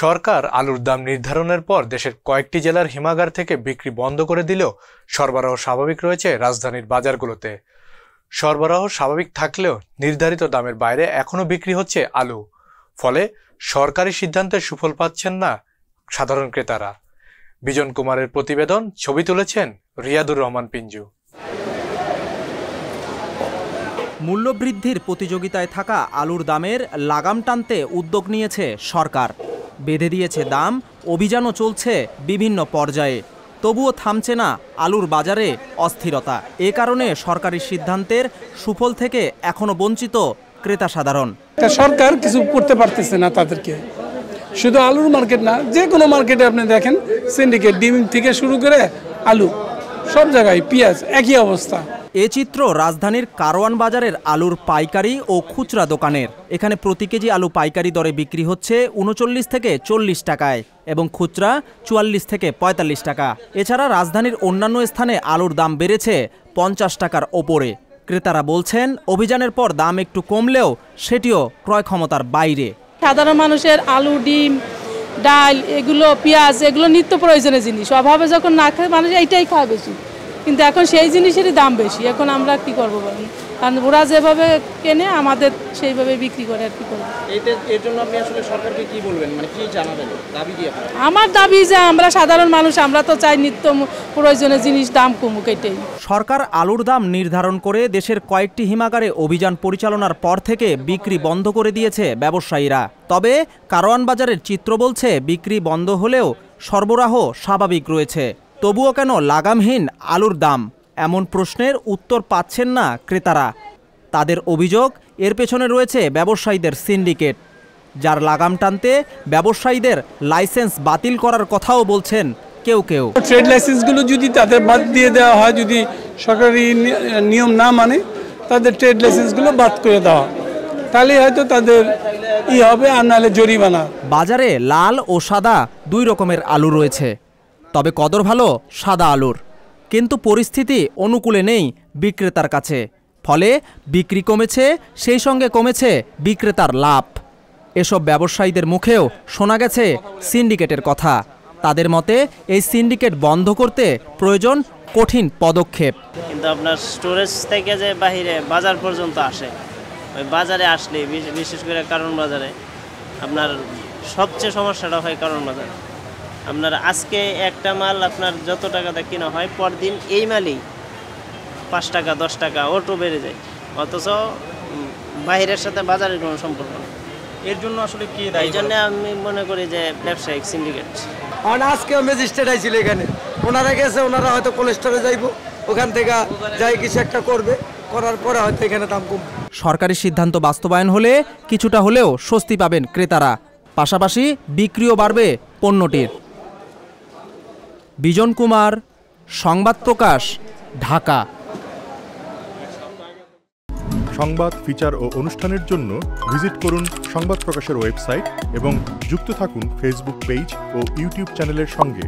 সরকার আলুর দাম নির্ধারণের পর দেশের কয়েকটি জেলার হিমাগার থেকে বিক্রি বন্ধ করে দিলেও সরবরাহ স্বাভাবিক রয়েছে রাজধানীর বাজারগুলোতে। সরবরাহ স্বাভাবিক থাকলেও নির্ধারিত দামের বাইরে এখনো বিক্রি হচ্ছে আলু। ফলে সরকারি সিদ্ধান্তের সুফল পাচ্ছেন না সাধারণ ক্রেতারা। বিজন কুমারের প্রতিবেদন, ছবি তুলেছেন রিয়াদুর রহমান পিঞ্জু। মূল্যবৃদ্ধির প্রতিযোগিতায় থাকা আলুর দামের লাগাম টানতে উদ্যোগ নিয়েছে সরকার। বেঁধে দিয়েছে দাম, অভিযানও চলছে বিভিন্ন পর্যায়ে। তবুও থামছে না আলুর বাজারে অস্থিরতা। এ কারণে সরকারি সিদ্ধান্তের সুফল থেকে এখনো বঞ্চিত ক্রেতা সাধারণ। সরকার কিছু করতে পারতেছে না তাদেরকে। শুধু আলুর মার্কেট না, যে কোনো মার্কেটে আপনি দেখেন সিন্ডিকেট, ডিম থেকে শুরু করে আলু, সব জায়গায় পেঁয়াজ একই অবস্থা। এ চিত্র রাজধানীর কারওয়ান বাজারের আলুর পাইকারি ও খুচরা দোকানের। এখানে প্রতি কেজি আলু পাইকারি দরে বিক্রি হচ্ছে ৩৯ থেকে ৪০ টাকায় এবং খুচরা ৪৪ থেকে ৪৫ টাকা। এছাড়া রাজধানীর অন্যান্য স্থানে আলুর দাম বেড়েছে ৫০ টাকার ওপরে। ক্রেতারা বলছেন, অভিযানের পর দাম একটু কমলেও সেটিও ক্রয় ক্ষমতার বাইরে। সাধারণ মানুষের আলু, ডিম, ডাল, এগুলো পেঁয়াজ, এগুলো নিত্য প্রয়োজনীয় জিনিস। অভাবে যখন না খায় মানুষ এইটাই খায় বেশি, কিন্তু এখন সেই জিনিসেরই দাম বেশি। এখন আমরা কি করবো বলেন, কারণ ওরা যেভাবে কেনে আমাদের সেইভাবে বিক্রি করে। আর কি করবো, এর জন্য আপনি আসলে সরকারকে কি বলবেন, মানে কি জানাবেন? দাবি কি আপনার? আমার দাবি যে আমরা সাধারণ মানুষ, আমরা তো চাই নিত্য প্রয়োজনীয় জিনিস দাম কমুক, এটাই। সরকার আলুর দাম নির্ধারণ করে দেশের কয়েকটি হিমাগারে অভিযান পরিচালনার পর থেকে বিক্রি বন্ধ করে দিয়েছে ব্যবসায়ীরা। তবে কারওয়ান বাজারের চিত্র বলছে, বিক্রি বন্ধ হলেও সরবরাহ স্বাভাবিক রয়েছে। তবুও কেন লাগামহীন আলুর দাম? এমন প্রশ্নের উত্তর পাচ্ছেন না ক্রেতারা। তাদের অভিযোগ, এর পেছনে রয়েছে ব্যবসায়ীদের সিন্ডিকেট, যার লাগাম টানতে ব্যবসায়ীদের লাইসেন্স বাতিল করার কথাও বলছেন কেউ কেউ। ট্রেড লাইসেন্সগুলো যদি তাদের বাদ দিয়ে দেওয়া হয়, যদি সরকারি নিয়ম না মানে তাদের ট্রেড লাইসেন্সগুলো বাদ করে দেওয়া, তাহলে হয়তো তাদের হবে, আর নাহলে জরিমানা। বাজারে লাল ও সাদা দুই রকমের আলু রয়েছে, তবে কদর ভালো সাদা আলুর। কিন্তু পরিস্থিতি অনুকূলে নেই বিক্রেতার কাছে। ফলে বিক্রি কমেছে, সেই সঙ্গে কমেছে বিক্রেতার লাভ। এসব ব্যবসায়ীদের মুখেও শোনা গেছে সিন্ডিকেটের কথা। তাদের মতে, এই সিন্ডিকেট বন্ধ করতে প্রয়োজন কঠিন পদক্ষেপ। কিন্তু আপনার স্টোরেজ থেকে যে বাহিরে বাজার পর্যন্ত আসে, ওই বাজারে আসলে বিশেষ করে কারওয়ান বাজারে আপনার সবচেয়ে সমস্যাটা হয়। কারওয়ান বাজারে আপনার আজকে একটা মাল আপনার যত টাকাতে কিনা হয়, পরদিন এই মালই ৫ টাকা ১০ টাকা অটো বেড়ে যায়, অথচ বাহিরের সাথে বাজারের কোনো সম্পর্ক নেই। এর জন্য আসলে কি দায়ী? এই জন্য আমি মনে করি যে ব্যবসায়িক সিন্ডিকেট। আজকেও ম্যাজিস্ট্রেট আইছিল এখানে, ওনারা গেছে, ওনারা হয়তো কোলেস্টোরে যাইব, ওখান থেকে যাই কিছু একটা করবে, করার পরে হয়তো এখানে দাম কমবে। সরকারি সিদ্ধান্ত বাস্তবায়ন হলে কিছুটা হলেও স্বস্তি পাবেন ক্রেতারা, পাশাপাশি বিক্রিও বাড়বে পণ্যটির। বিজন কুমার, সংবাদ প্রকাশ, ঢাকা। সংবাদ, ফিচার ও অনুষ্ঠানের জন্য ভিজিট করুন সংবাদ প্রকাশের ওয়েবসাইট এবং যুক্ত থাকুন ফেসবুক পেজ ও ইউটিউব চ্যানেলের সঙ্গে।